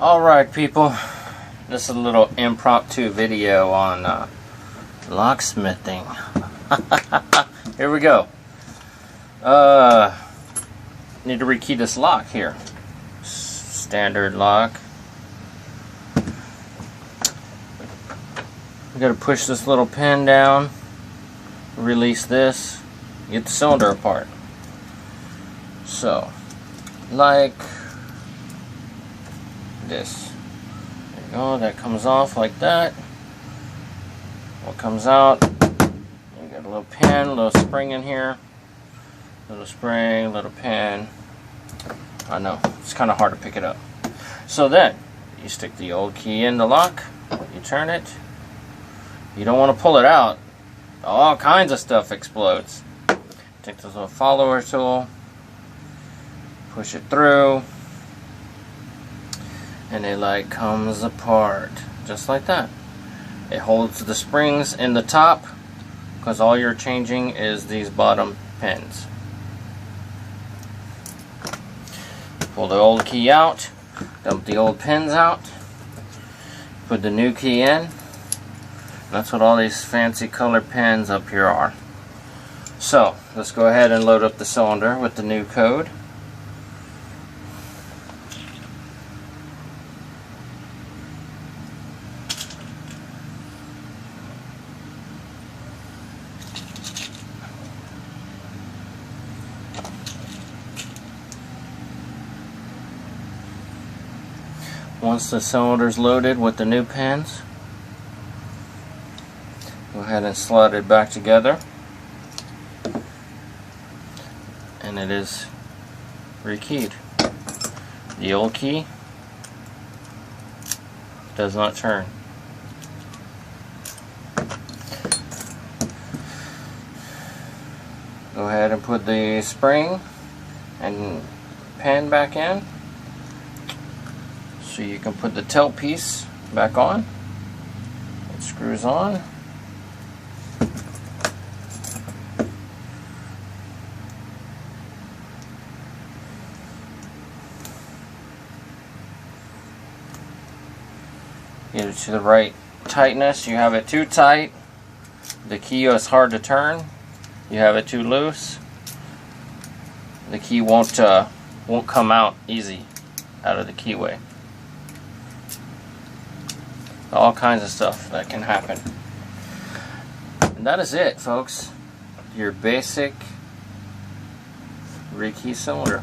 Alright people, this is a little impromptu video on locksmithing. Here we go. Need to rekey this lock here. Standard lock. We gotta push this little pin down, release this, get the cylinder apart. So, like this. There you go, that comes off like that. What comes out, you got a little pin, a little spring in here. Little spring, little pin. I know, it's kind of hard to pick it up. So then, you stick the old key in the lock, you turn it. You don't want to pull it out. All kinds of stuff explodes. Take this little follower tool, push it through, and it like comes apart just like that. It holds the springs in the top because all you're changing is these bottom pins. Pull the old key out, dump the old pins out, put the new key in. That's what all these fancy color pins up here are. So let's go ahead and load up the cylinder with the new code. Once the cylinder is loaded with the new pins, go ahead and slide it back together, and it is rekeyed. The old key does not turn. Go ahead and put the spring and pin back in so you can put the tail piece back on. It screws on. Get it to the right tightness. You have it too tight, the key is hard to turn. You have it too loose, the key won't come out easy out of the keyway. All kinds of stuff that can happen. And that is it, folks. Your basic rekey cylinder.